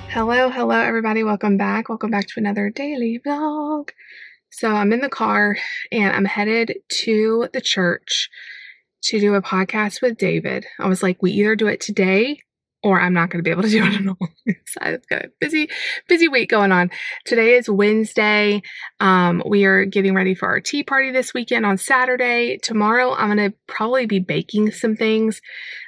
Hello, everybody. Welcome back. Welcome back to another daily vlog. So I'm in the car and I'm headed to the church to do a podcast with David. I was like, we either do it today or I'm not going to be able to do it at all. So I've got a busy week going on. Today is Wednesday. We are getting ready for our tea party this weekend on Saturday. Tomorrow, I'm going to probably be baking some things.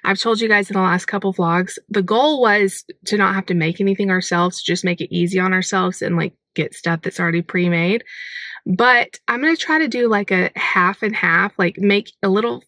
I've told you guys in the last couple vlogs, the goal was to not have to make anything ourselves, just make it easy on ourselves and like get stuff that's already pre-made. But I'm going to try to do like a half and half, like make a little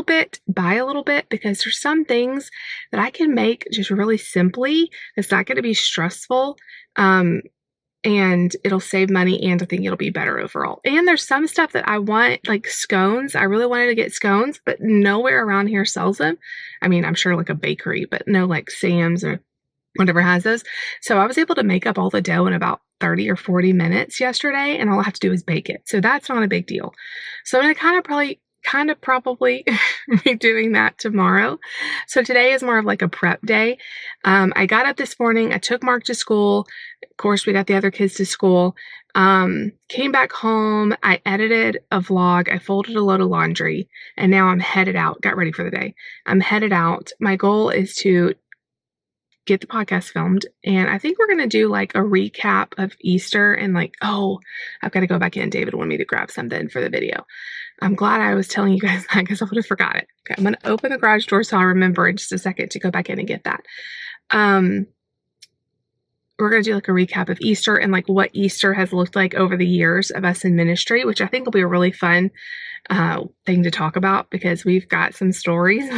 bit, buy a little bit, because there's some things that I can make just really simply. It's not going to be stressful. And it'll save money, and I think it'll be better overall. And there's some stuff that I want, like scones. I really wanted to get scones, but nowhere around here sells them. I mean, I'm sure like a bakery, but no like Sam's or whatever has those. So I was able to make up all the dough in about 30 or 40 minutes yesterday, and all I have to do is bake it. So that's not a big deal. So I'm going to kind of probably be doing that tomorrow. So today is more of like a prep day. I got up this morning. I took Mark to school. Of course, we got the other kids to school. Came back home. I edited a vlog. I folded a load of laundry, and now I'm headed out. Got ready for the day. I'm headed out. My goal is to get the podcast filmed, and I think we're going to do like a recap of Easter and like, oh, I've got to go back in. David wanted me to grab something for the video. I'm glad I was telling you guys that because I would have forgot it. Okay, I'm going to open the garage door so I'll remember in just a second to go back in and get that. We're going to do like a recap of Easter and like what Easter has looked like over the years of us in ministry, which I think will be a really fun thing to talk about because we've got some stories.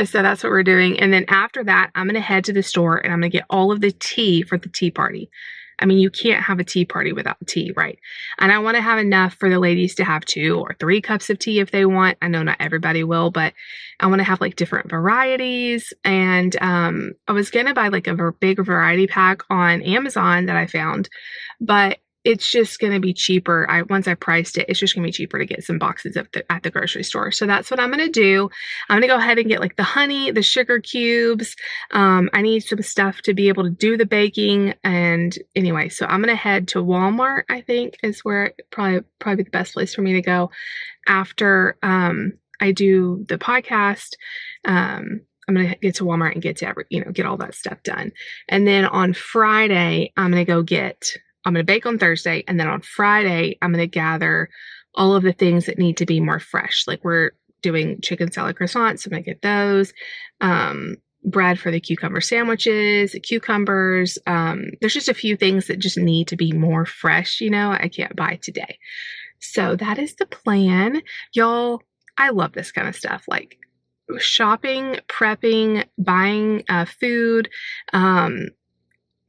So that's what we're doing. And then after that, I'm going to head to the store and I'm going to get all of the tea for the tea party. I mean, you can't have a tea party without tea, right? And I want to have enough for the ladies to have 2 or 3 cups of tea if they want. I know not everybody will, but I want to have like different varieties. And I was going to buy like a big variety pack on Amazon that I found, but it's just going to be cheaper. Once I priced it, it's just going to be cheaper to get some boxes at the grocery store. So that's what I'm going to do. I'm going to go ahead and get like the honey, the sugar cubes. I need some stuff to be able to do the baking. And anyway, so I'm going to head to Walmart, I think is where probably the best place for me to go after I do the podcast. I'm going to get to Walmart and get to get all that stuff done. And then on Friday, I'm going to bake on Thursday, and then on Friday, I'm going to gather all of the things that need to be more fresh. Like we're doing chicken salad croissants, so I'm going to get those. Bread for the cucumber sandwiches, the cucumbers. There's just a few things that just need to be more fresh, I can't buy today. So that is the plan. Y'all, I love this kind of stuff. Like shopping, prepping, buying food,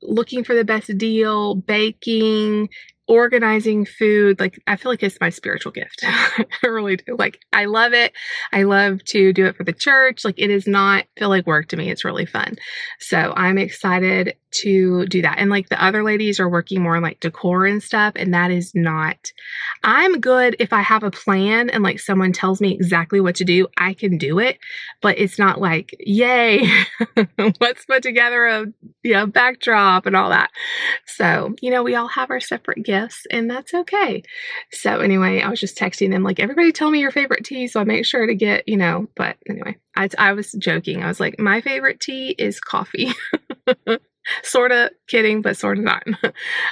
looking for the best deal, baking, organizing food. Like, I feel like it's my spiritual gift. I really do. Like, I love it. I love to do it for the church. Like, it does not feel like work to me. It's really fun. So I'm excited to do that. And like the other ladies are working more on like decor and stuff. And that is not, I'm good if I have a plan and like someone tells me exactly what to do, I can do it. But it's not like, yay, let's put together a backdrop and all that. So, we all have our separate gifts and that's okay. So anyway, I was just texting them like, everybody tell me your favorite tea. So I make sure to get, but anyway, I was joking. I was like, my favorite tea is coffee. Sort of kidding, but sort of not.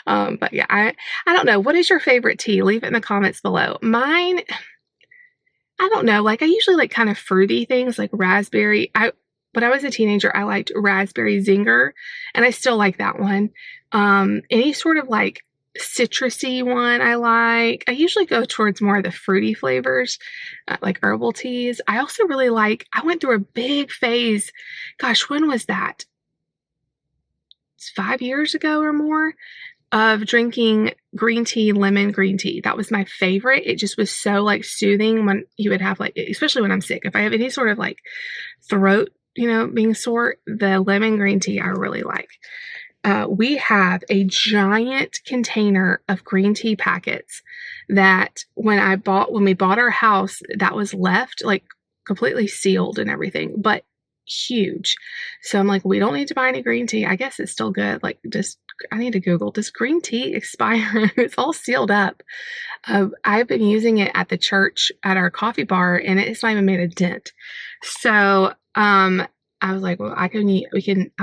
But yeah, I don't know. What is your favorite tea? Leave it in the comments below. Mine, I don't know. Like I usually like kind of fruity things like raspberry. When I was a teenager, I liked raspberry zinger and I still like that one. Any sort of like citrusy one I like. I usually go towards more of the fruity flavors, like herbal teas. I also really I went through a big phase. Gosh, when was that? 5 years ago or more, of drinking green tea, lemon green tea. That was my favorite. It just was so like soothing when you would have like, especially when I'm sick, if I have any sort of like throat, being sore, the lemon green tea I really like. We have a giant container of green tea packets that when we bought our house, that was left. Like completely sealed and everything, but huge. So I'm like, we don't need to buy any green tea. I guess it's still good. Like, I need to Google, does green tea expire? It's all sealed up. I've been using it at the church at our coffee bar, and it's not even made a dent. So, I was like, well, I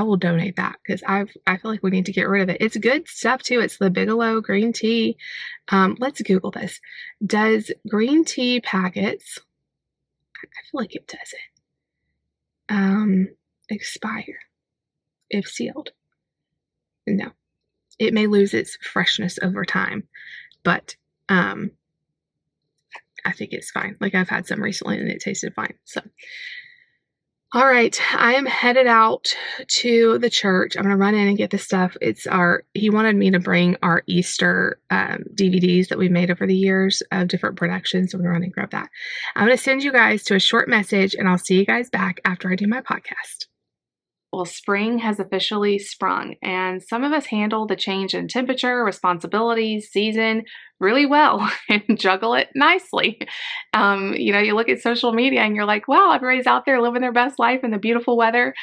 will donate that because I feel like we need to get rid of it. It's good stuff too. It's the Bigelow green tea. Let's Google this. Does green tea packets, I feel like it doesn't, expire if sealed? No, it may lose its freshness over time, but, I think it's fine. Like, I've had some recently and it tasted fine. So, all right, I am headed out to the church. I'm going to run in and get this stuff. He wanted me to bring our Easter DVDs that we made over the years of different productions. So I'm going to run and grab that. I'm going to send you guys to a short message, and I'll see you guys back after I do my podcast. Well, spring has officially sprung, and some of us handle the change in temperature, responsibilities, season really well and juggle it nicely. You look at social media and you're like, wow, everybody's out there living their best life in the beautiful weather.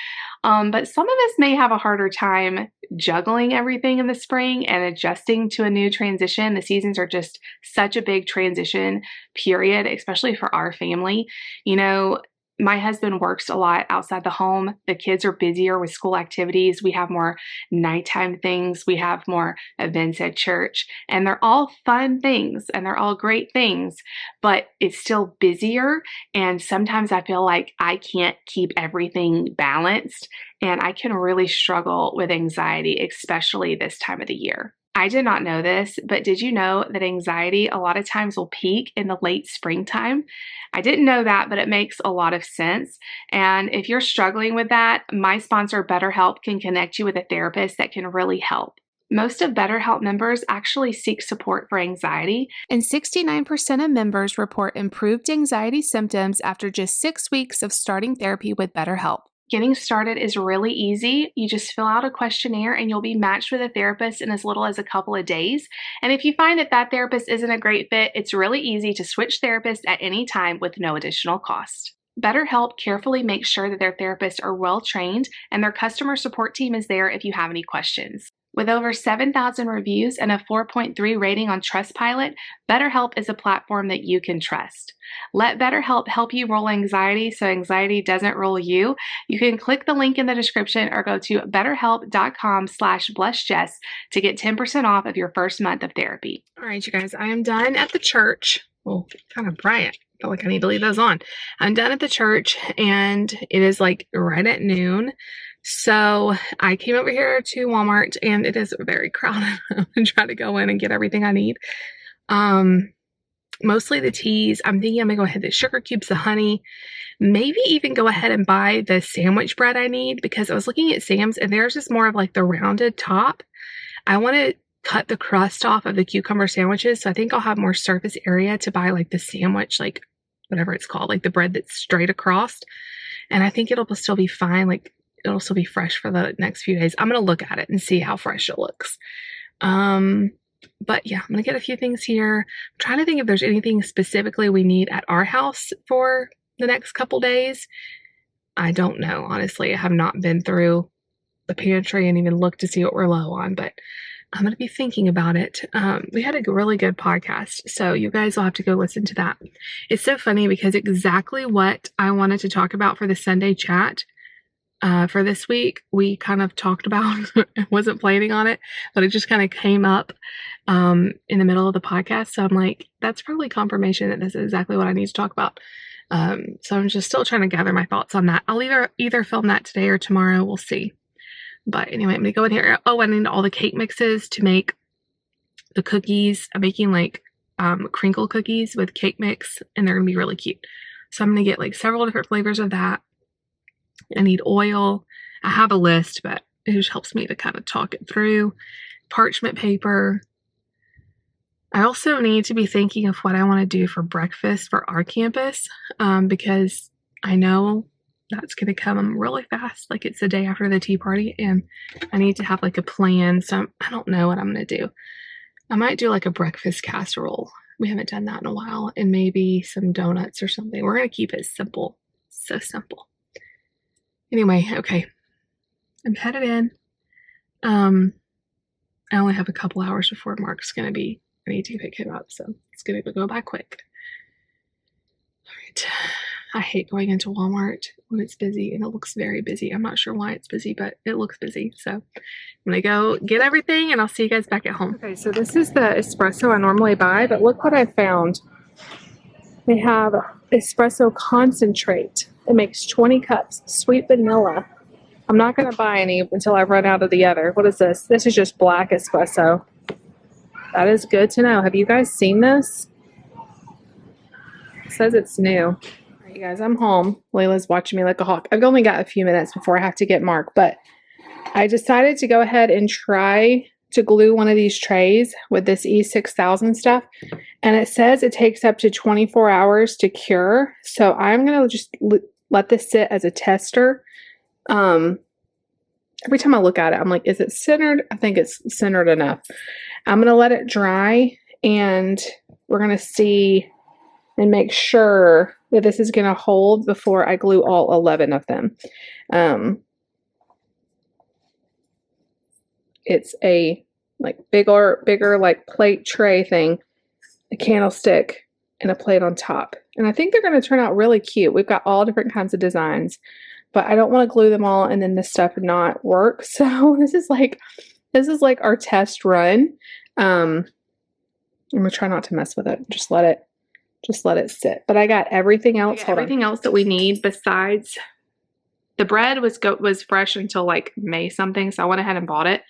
But some of us may have a harder time juggling everything in the spring and adjusting to a new transition. The seasons are just such a big transition period, especially for our family. My husband works a lot outside the home. The kids are busier with school activities. We have more nighttime things. We have more events at church, and they're all fun things and they're all great things, but it's still busier. And sometimes I feel like I can't keep everything balanced, and I can really struggle with anxiety, especially this time of the year. I did not know this, but did you know that anxiety a lot of times will peak in the late springtime? I didn't know that, but it makes a lot of sense. And if you're struggling with that, my sponsor, BetterHelp, can connect you with a therapist that can really help. Most of BetterHelp members actually seek support for anxiety, and 69% of members report improved anxiety symptoms after just 6 weeks of starting therapy with BetterHelp. Getting started is really easy. You just fill out a questionnaire and you'll be matched with a therapist in as little as a couple of days. And if you find that that therapist isn't a great fit, it's really easy to switch therapists at any time with no additional cost. BetterHelp carefully makes sure that their therapists are well trained and their customer support team is there if you have any questions. With over 7,000 reviews and a 4.3 rating on Trustpilot, BetterHelp is a platform that you can trust. Let BetterHelp help you roll anxiety so anxiety doesn't roll you. You can click the link in the description or go to betterhelp.com/blessjess to get 10% off of your first month of therapy. All right, you guys, I am done at the church. Well, kind of bright. I feel like I need to leave those on. I'm done at the church, and it is like right at noon. So I came over here to Walmart, and it is very crowded. I'm going to try to go in and get everything I need. Mostly the teas. I'm thinking I'm going to go ahead with the sugar cubes, the honey, maybe even go ahead and buy the sandwich bread I need, because I was looking at Sam's and theirs is more of like the rounded top. I want to cut the crust off of the cucumber sandwiches. So I think I'll have more surface area to buy like the sandwich, like whatever it's called, like the bread that's straight across. And I think it'll still be fine. Like, it'll still be fresh for the next few days. I'm going to look at it and see how fresh it looks. But yeah, I'm going to get a few things here. I'm trying to think if there's anything specifically we need at our house for the next couple days. I don't know. Honestly, I have not been through the pantry and even looked to see what we're low on, but I'm going to be thinking about it. We had a really good podcast, so you guys will have to go listen to that. It's so funny because exactly what I wanted to talk about for the Sunday chat for this week, we kind of talked about. I wasn't planning on it, but it just kind of came up in the middle of the podcast. So I'm like, that's probably confirmation that this is exactly what I need to talk about. So I'm just still trying to gather my thoughts on that. I'll either film that today or tomorrow. We'll see. But anyway, I'm going to go in here. Oh, I need all the cake mixes to make the cookies. I'm making like crinkle cookies with cake mix, and they're going to be really cute. So I'm going to get like several different flavors of that. I need oil. I have a list, but it just helps me to kind of talk it through. Parchment paper. I also need to be thinking of what I want to do for breakfast for our campus, because I know that's going to come really fast. Like, it's the day after the tea party, and I need to have like a plan. So I don't know what I'm going to do. I might do like a breakfast casserole. We haven't done that in a while, and maybe some donuts or something. We're going to keep it simple. So simple. Anyway, okay. I'm headed in. I only have a couple hours before Mark's going to be, I need to pick him up, so it's going to go by quick. All right. I hate going into Walmart when it's busy, and it looks very busy. I'm not sure why it's busy, but it looks busy. So I'm going to go get everything, and I'll see you guys back at home. Okay, so this is the espresso I normally buy, but look what I found. They have espresso concentrate. It makes 20 cups, sweet vanilla. I'm not going to buy any until I've run out of the other. What is this? This is just black espresso. That is good to know. Have you guys seen this? It says it's new. All right, you guys, I'm home. Layla's watching me like a hawk. I've only got a few minutes before I have to get Mark, but I decided to go ahead and try to glue one of these trays with this E6000 stuff. And it says it takes up to 24 hours to cure. So I'm going to just let this sit as a tester. Every time I look at it, I'm like, is it centered? I think it's centered enough. I'm going to let it dry, and we're going to see and make sure that this is going to hold before I glue all 11 of them. It's a like bigger like plate tray thing, a candlestick, and a plate on top. And I think they're going to turn out really cute. We've got all different kinds of designs, but I don't want to glue them all and then this stuff not work. So this is like our test run. I'm gonna try not to mess with it. Just let it sit. But I got everything else. Everything else that we need besides the bread was fresh until like May something, so I went ahead and bought it.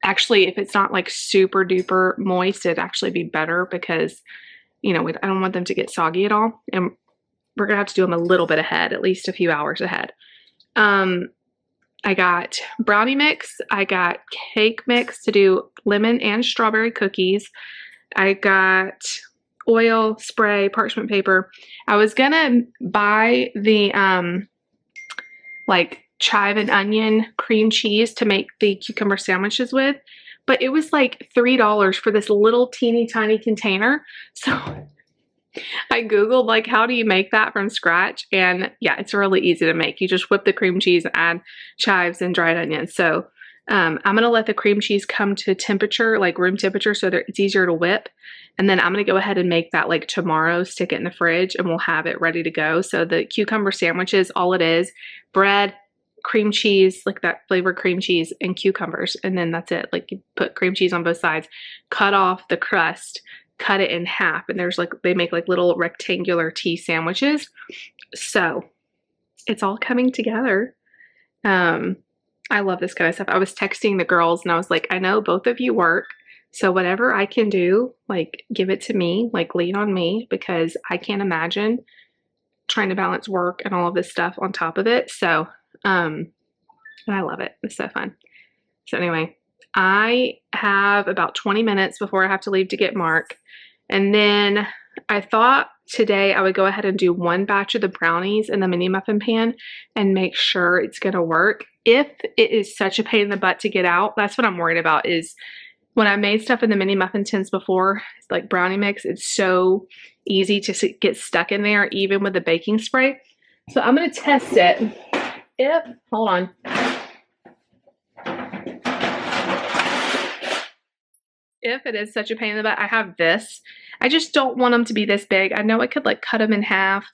Actually, if it's not like super duper moist, it'd actually be better because, you know, I don't want them to get soggy at all. And we're gonna have to do them a little bit ahead, at least a few hours ahead. I got brownie mix. I got cake mix to do lemon and strawberry cookies. I got oil, spray, parchment paper. I was gonna buy the like chive and onion cream cheese to make the cucumber sandwiches with, but it was like $3 for this little teeny tiny container. So I Googled like, how do you make that from scratch? And yeah, it's really easy to make. You just whip the cream cheese and add chives and dried onions. So I'm going to let the cream cheese come to temperature, like room temperature, so that it's easier to whip. And then I'm going to go ahead and make that like tomorrow, stick it in the fridge, and we'll have it ready to go. So the cucumber sandwiches, all it is, bread, cream cheese, like that flavored cream cheese, and cucumbers. And then that's it. Like you put cream cheese on both sides, cut off the crust, cut it in half, and there's like, they make like little rectangular tea sandwiches. So it's all coming together. I love this kind of stuff. I was texting the girls and I was like, I know both of you work, so whatever I can do, like give it to me, like lean on me, because I can't imagine trying to balance work and all of this stuff on top of it. So, and I love it. It's so fun. So anyway, I have about 20 minutes before I have to leave to get Mark. And then I thought today I would go ahead and do one batch of the brownies in the mini muffin pan and make sure it's going to work. If it is such a pain in the butt to get out, that's what I'm worried about. Is when I made stuff in the mini muffin tins before, like brownie mix, it's so easy to get stuck in there, even with the baking spray. So I'm going to test it. Hold on. If it is such a pain in the butt, I have this. I just don't want them to be this big. I know I could like cut them in half.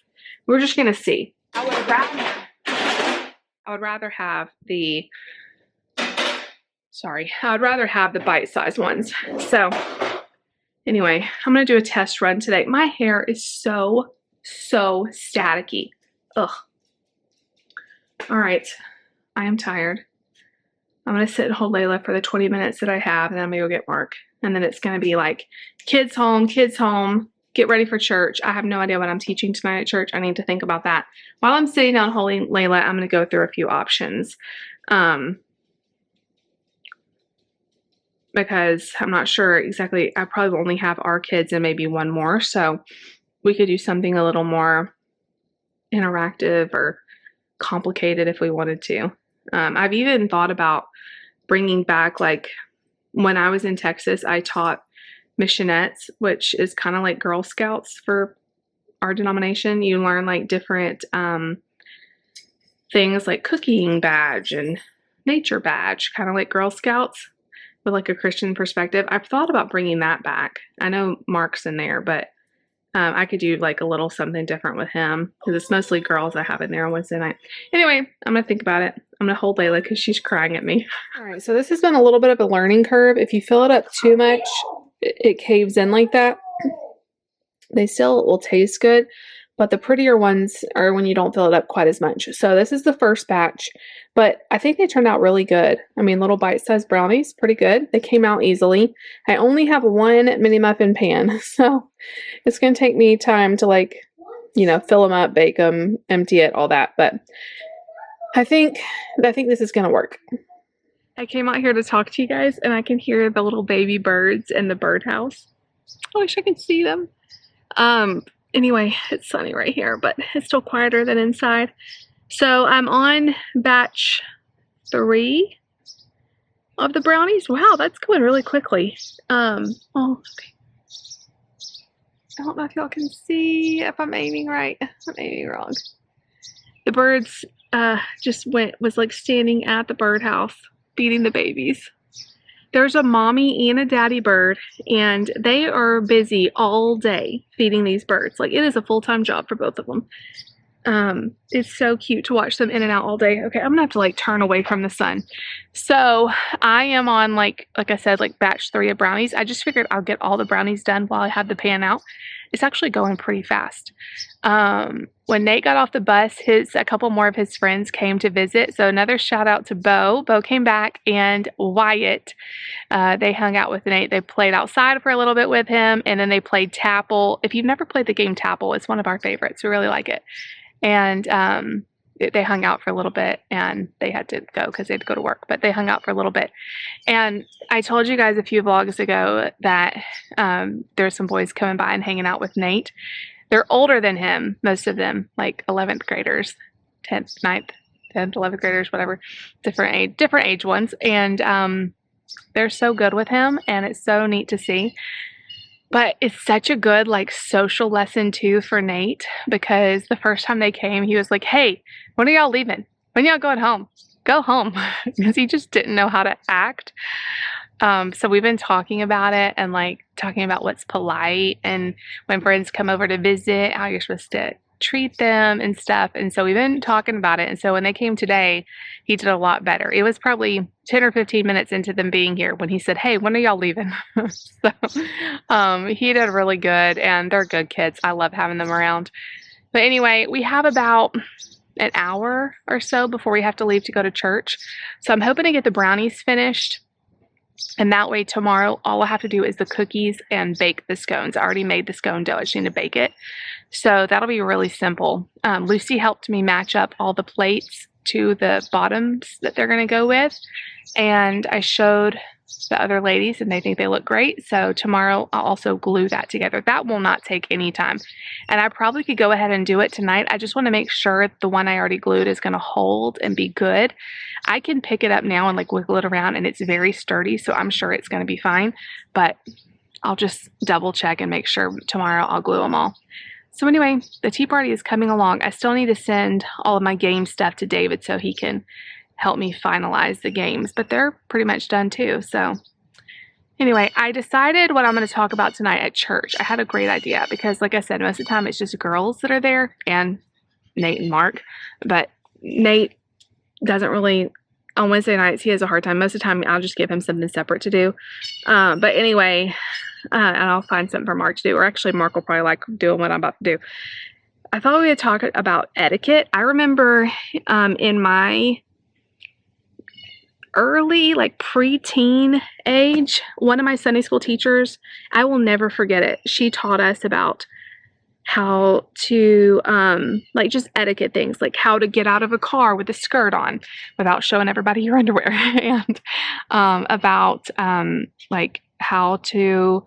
We're just going to see. I would rather have the bite-sized ones. So anyway, I'm going to do a test run today. My hair is so staticky. Ugh. All right. I am tired. I'm going to sit and hold Layla for the 20 minutes that I have, and then I'm going to go get Mark. And then it's going to be like, kids home, get ready for church. I have no idea what I'm teaching tonight at church. I need to think about that. While I'm sitting down holding Layla, I'm going to go through a few options. Because I'm not sure exactly. I probably only have our kids and maybe one more. So we could do something a little more interactive or complicated if we wanted to. I've even thought about bringing back, like, when I was in Texas, I taught missionettes, which is kind of like Girl Scouts for our denomination, you learn like different things like cooking badge and nature badge, kind of like Girl Scouts with like a Christian perspective. I've thought about bringing that back. I know Mark's in there, but I could do like a little something different with him because it's mostly girls I have in there on Wednesday night. Anyway, I'm going to think about it. I'm going to hold Layla because she's crying at me. All right, so this has been a little bit of a learning curve. If you fill it up too much, it caves in like that. They still will taste good, but the prettier ones are when you don't fill it up quite as much. So this is the first batch, but I think they turned out really good. I mean, little bite-sized brownies, pretty good. They came out easily. I only have one mini muffin pan, so it's going to take me time to like, you know, fill them up, bake them, empty it, all that. But I think this is going to work. I came out here to talk to you guys, and I can hear the little baby birds in the birdhouse. I wish I could see them. Anyway, it's sunny right here, but it's still quieter than inside. So I'm on batch 3 of the brownies. Wow, that's going really quickly. Okay. I don't know if y'all can see if I'm aiming right. I'm aiming wrong. The birds was like standing at the birdhouse feeding the babies. There's a mommy and a daddy bird, and they are busy all day feeding these birds. Like, it is a full-time job for both of them. It's so cute to watch them in and out all day. Okay, I'm gonna have to like turn away from the sun. So I am on like I said, like batch 3 of brownies. I just figured I'll get all the brownies done while I have the pan out. It's actually going pretty fast. When Nate got off the bus, a couple more of his friends came to visit. So another shout out to Bo. Bo came back, and Wyatt. They hung out with Nate. They played outside for a little bit with him, and then they played Tapple. If you've never played the game Tapple, it's one of our favorites. We really like it. And they hung out for a little bit, and they had to go because they had to go to work, but they hung out for a little bit. And I told you guys a few vlogs ago that there's some boys coming by and hanging out with Nate. They're older than him, most of them, like 11th graders, 10th, 9th, 10th, 11th graders, whatever, different age ones. And they're so good with him, and it's so neat to see. But it's such a good like social lesson too for Nate, because the first time they came, he was like, "Hey, when are y'all leaving? When y'all going home? Go home," because he just didn't know how to act. So we've been talking about it and like talking about what's polite, and when friends come over to visit, how you're supposed to treat them and stuff. And so we've been talking about it. And so when they came today, he did a lot better. It was probably 10 or 15 minutes into them being here when he said, "Hey, when are y'all leaving?" So he did really good, and they're good kids. I love having them around. But anyway, we have about an hour or so before we have to leave to go to church. So I'm hoping to get the brownies finished. And that way tomorrow, all I have to do is the cookies and bake the scones. I already made the scone dough. I just need to bake it. So that'll be really simple. Lucy helped me match up all the plates to the bottoms that they're going to go with. And I showed the other ladies, and they think they look great. So tomorrow I'll also glue that together. That will not take any time. And I probably could go ahead and do it tonight. I just want to make sure the one I already glued is going to hold and be good. I can pick it up now and like wiggle it around, and it's very sturdy, so I'm sure it's going to be fine. But I'll just double check and make sure tomorrow I'll glue them all. So anyway, the tea party is coming along. I still need to send all of my game stuff to David so he can help me finalize the games, but they're pretty much done too. So anyway, I decided what I'm going to talk about tonight at church. I had a great idea because, like I said, most of the time it's just girls that are there and Nate and Mark. But Nate doesn't really, on Wednesday nights, he has a hard time. Most of the time, I'll just give him something separate to do. But anyway, and I'll find something for Mark to do. Or actually, Mark will probably like doing what I'm about to do. I thought we would talk about etiquette. I remember in my early, like preteen age, one of my Sunday school teachers, I will never forget it. She taught us about how to, like just etiquette things, like how to get out of a car with a skirt on without showing everybody your underwear, and about like how to,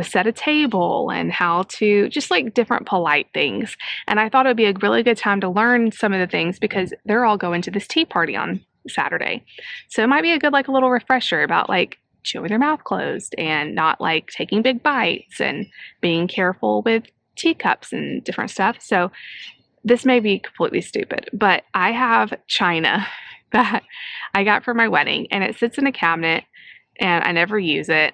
set a table, and how to just like different polite things. And I thought it would be a really good time to learn some of the things because they're all going to this tea party on Saturday. So it might be a good, like a little refresher about like chewing with your mouth closed and not like taking big bites and being careful with teacups and different stuff. So this may be completely stupid, but I have china that I got for my wedding, and it sits in a cabinet, and I never use it.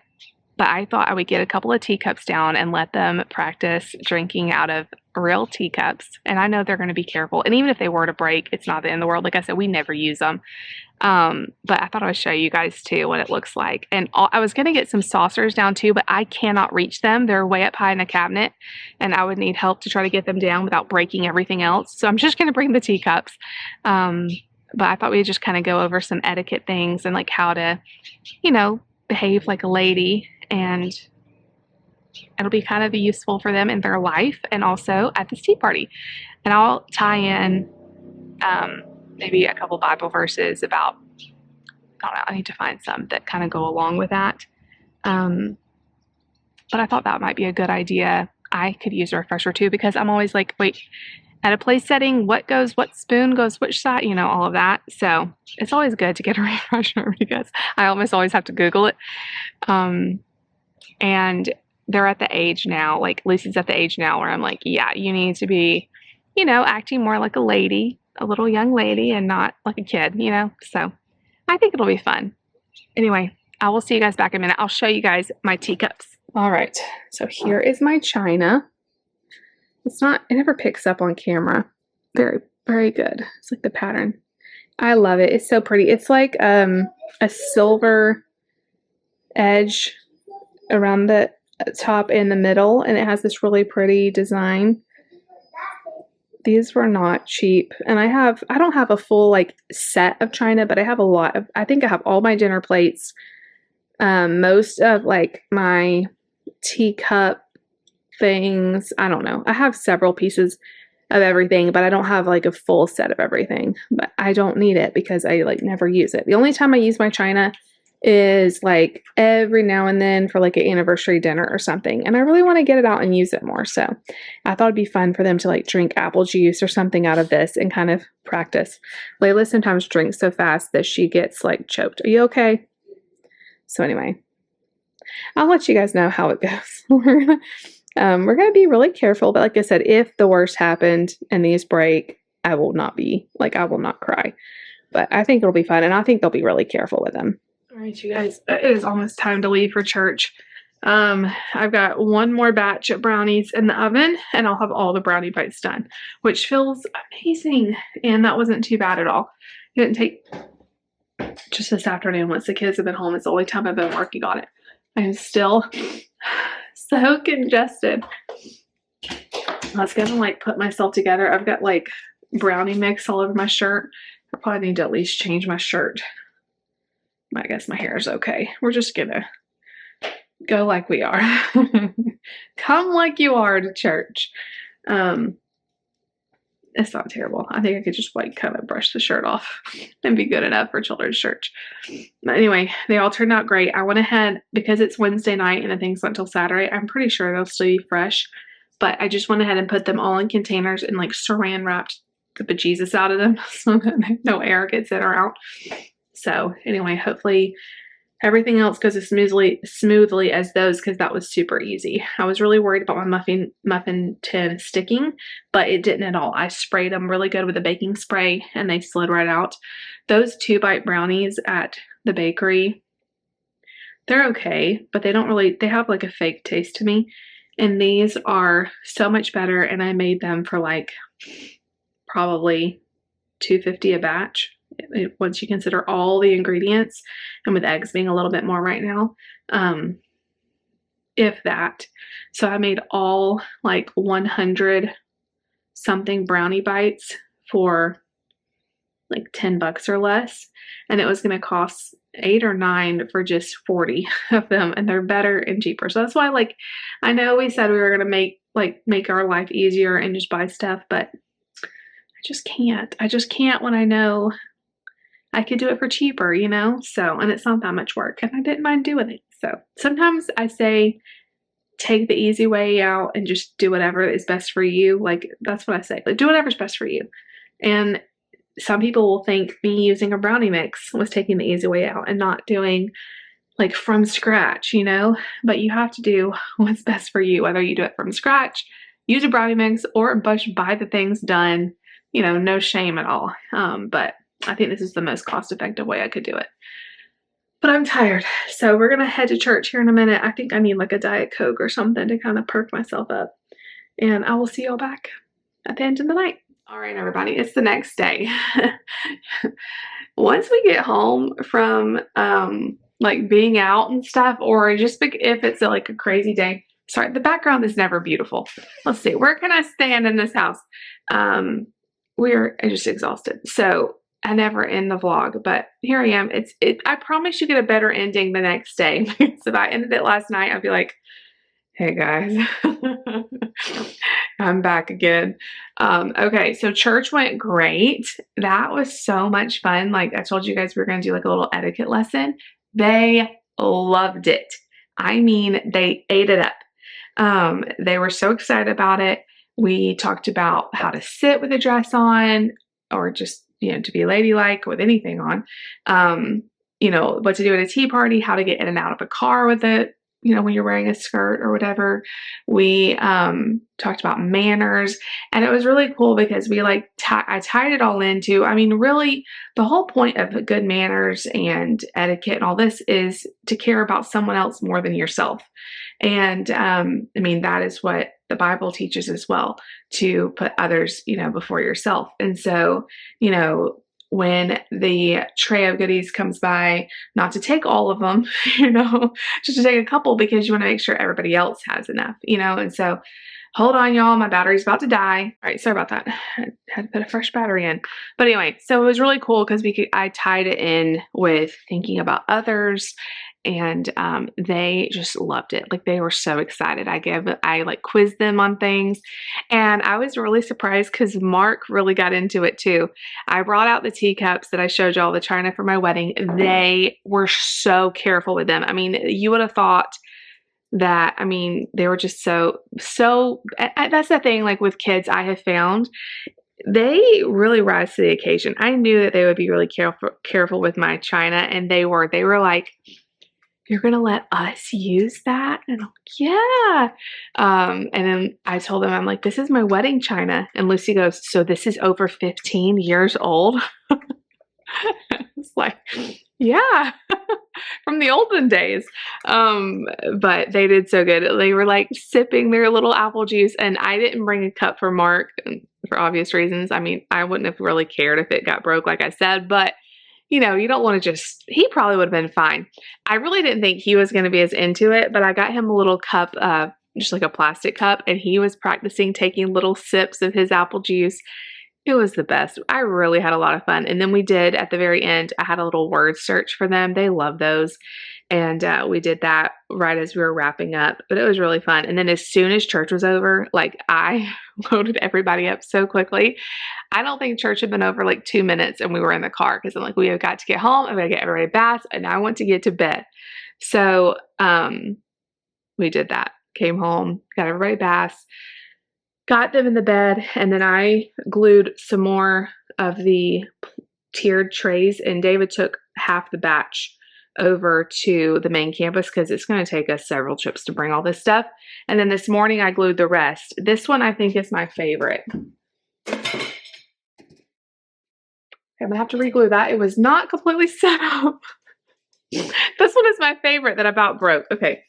But I thought I would get a couple of teacups down and let them practice drinking out of real teacups. And I know they're going to be careful. And even if they were to break, it's not the end of the world. Like I said, we never use them. But I thought I would show you guys too what it looks like. And I was going to get some saucers down too, but I cannot reach them. They're way up high in a cabinet, and I would need help to try to get them down without breaking everything else. So I'm just going to bring the teacups. But I thought we'd just kind of go over some etiquette things and like how to, behave like a lady, and it'll be kind of useful for them in their life and also at this tea party. And I'll tie in maybe a couple Bible verses about, I don't know, I need to find some that kind of go along with that. But I thought that might be a good idea. I could use a refresher too, because I'm always like, wait, at a place setting, what spoon goes which side, all of that. So it's always good to get a refresher because I almost always have to Google it. And they're at the age now, like Lucy's at the age now where I'm like, yeah, you need to be, acting more like a lady, a little young lady, and not like a kid, So I think it'll be fun. Anyway, I will see you guys back in a minute. I'll show you guys my teacups. All right, so here is my china. It never picks up on camera. Very, very good. It's like the pattern. I love it. It's so pretty. It's like a silver edge around the top and the middle, and it has this really pretty design. These were not cheap. And I don't have a full like set of china, but I have a lot of, I think I have all my dinner plates, most of like my teacup things. I don't know. I have several pieces of everything, but I don't have like a full set of everything. But I don't need it because I like never use it. The only time I use my china is like every now and then for like an anniversary dinner or something. And I really want to get it out and use it more. So I thought it'd be fun for them to like drink apple juice or something out of this and kind of practice. Layla sometimes drinks so fast that she gets like choked. Are you okay? So anyway, I'll let you guys know how it goes. We're going to be really careful. But like I said, if the worst happened and these break, I will not cry. But I think it'll be fun. And I think they'll be really careful with them. All right, you guys, it is almost time to leave for church. I've got one more batch of brownies in the oven, and I'll have all the brownie bites done, which feels amazing. And that wasn't too bad at all. It didn't take just this afternoon once the kids have been home. It's the only time I've been working on it. I am still so congested. I was gonna like put myself together. I've got like brownie mix all over my shirt. I probably need to at least change my shirt. I guess my hair is okay. We're just gonna go like we are. Come like you are to church. It's not terrible. I think I could just like kind of brush the shirt off and be good enough for children's church. But anyway, they all turned out great. I went ahead, because it's Wednesday night and the things went till Saturday, I'm pretty sure they'll still be fresh. But I just went ahead and put them all in containers and like saran wrapped the bejesus out of them so that no air gets in or out. So anyway, hopefully everything else goes as smoothly as those, because that was super easy. I was really worried about my muffin tin sticking, but it didn't at all. I sprayed them really good with a baking spray and they slid right out. Those 2-bite brownies at the bakery, they're okay, but they have like a fake taste to me. And these are so much better, and I made them for like probably $2.50 a batch. Once you consider all the ingredients, and with eggs being a little bit more right now, if that. So I made all like 100 something brownie bites for like $10 or less, and it was going to cost 8 or 9 for just 40 of them, and they're better and cheaper. So that's why, like, I know we said we were going to make our life easier and just buy stuff, but I just can't when I know I could do it for cheaper, So, and it's not that much work, and I didn't mind doing it. So sometimes I say, take the easy way out and just do whatever is best for you. Like, that's what I say. Like, do whatever's best for you. And some people will think me using a brownie mix was taking the easy way out and not doing like from scratch, But you have to do what's best for you, whether you do it from scratch, use a brownie mix or just buy the things done, no shame at all. But I think this is the most cost-effective way I could do it. But I'm tired, so we're gonna head to church here in a minute. I think I need like a Diet Coke or something to kind of perk myself up. And I will see y'all back at the end of the night. All right, everybody, it's the next day. Once we get home from like being out and stuff, or just if it's like a crazy day. Sorry, the background is never beautiful. Let's see, where can I stand in this house? We're just exhausted. So I never end the vlog, but here I am. I promise you get a better ending the next day. Because if I ended it last night, I'd be like, hey guys, I'm back again. Okay, so church went great. That was so much fun. Like I told you guys, we were going to do like a little etiquette lesson. They loved it. I mean, they ate it up. They were so excited about it. We talked about how to sit with a dress on, or just, to be ladylike with anything on. What to do at a tea party, how to get in and out of a car with it, when you're wearing a skirt or whatever. We talked about manners, and it was really cool because we I tied it all into, really the whole point of good manners and etiquette and all this is to care about someone else more than yourself. And that is what the Bible teaches as well, to put others, before yourself. And so, when the tray of goodies comes by, not to take all of them, just to take a couple, because you want to make sure everybody else has enough, and so hold on, y'all, my battery's about to die. All right, sorry about that. I had to put a fresh battery in. But anyway, so it was really cool because I tied it in with thinking about others, and they just loved it. Like they were so excited. I quizzed them on things, and I was really surprised because Mark really got into it too. I brought out the teacups that I showed y'all, the china for my wedding. They were so careful with them. You would have thought that, they were just so, that's the thing, like with kids, I have found they really rise to the occasion. I knew that they would be really careful with my china, and they were like, you're going to let us use that? And I'm like, yeah. And then I told them, I'm like, this is my wedding china. And Lucy goes, so this is over 15 years old? It's like, yeah, from the olden days. But they did so good. They were like sipping their little apple juice, and I didn't bring a cup for Mark for obvious reasons. I wouldn't have really cared if it got broke, like I said, but you don't want to he probably would have been fine. I really didn't think he was going to be as into it, but I got him a little cup, just like a plastic cup, and he was practicing taking little sips of his apple juice. It was the best. I really had a lot of fun. And then we did, at the very end, I had a little word search for them. They love those. And we did that right as we were wrapping up. But it was really fun. And then as soon as church was over, I loaded everybody up so quickly. I don't think church had been over 2 minutes, and we were in the car because I'm like, we have got to get home. I'm going to get everybody baths, and I want to get to bed. So we did that. Came home, got everybody baths, got them in the bed, and then I glued some more of the tiered trays, and David took half the batch over to the main campus because it's going to take us several trips to bring all this stuff. And then this morning I glued the rest. This one I think is my favorite. I'm going to have to re-glue that. It was not completely set up. This one is my favorite that about broke. Okay.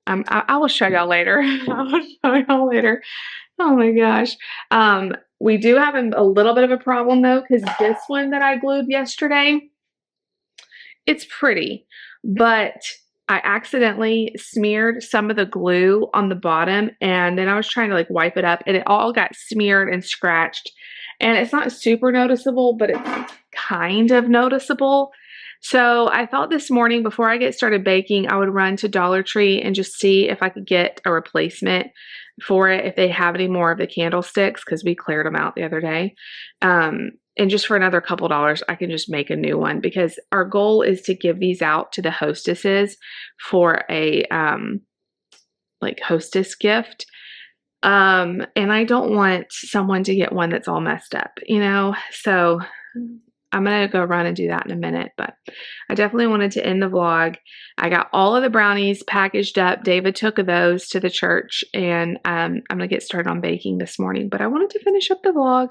I will show y'all later. Oh my gosh. We do have a little bit of a problem though, because this one that I glued yesterday, it's pretty, but I accidentally smeared some of the glue on the bottom, and then I was trying to wipe it up, and it all got smeared and scratched. And it's not super noticeable, but it's kind of noticeable. So I thought this morning before I get started baking, I would run to Dollar Tree and just see if I could get a replacement for it, if they have any more of the candlesticks, because we cleared them out the other day. And just for another couple dollars, I can just make a new one, because our goal is to give these out to the hostesses for a hostess gift. And I don't want someone to get one that's all messed up, so I'm going to go run and do that in a minute, but I definitely wanted to end the vlog. I got all of the brownies packaged up. David took those to the church, and I'm going to get started on baking this morning, but I wanted to finish up the vlog.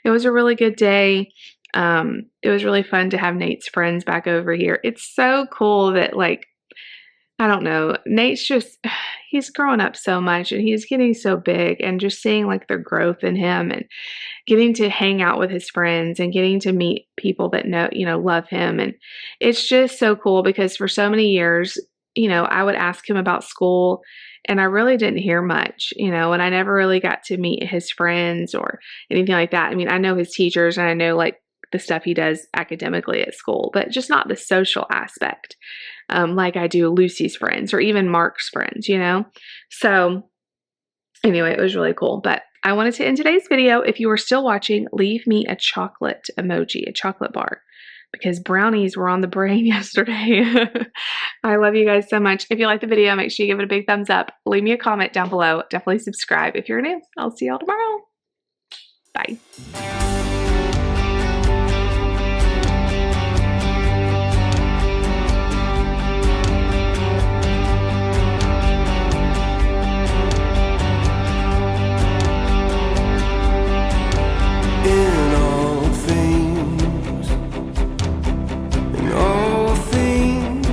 It was a really good day. It was really fun to have Nate's friends back over here. It's so cool that, like, I don't know, Nate's just, he's growing up so much and he's getting so big, and just seeing like the growth in him and getting to hang out with his friends and getting to meet people that know, love him. And it's just so cool because for so many years, I would ask him about school and I really didn't hear much, and I never really got to meet his friends or anything like that. I mean, I know his teachers and I know like the stuff he does academically at school, but just not the social aspect, like I do Lucy's friends or even Mark's friends, So anyway, it was really cool. But I wanted to end today's video. If you are still watching, leave me a chocolate emoji, a chocolate bar, because brownies were on the brain yesterday. I love you guys so much. If you like the video, make sure you give it a big thumbs up. Leave me a comment down below. Definitely subscribe if you're new. I'll see y'all tomorrow. Bye.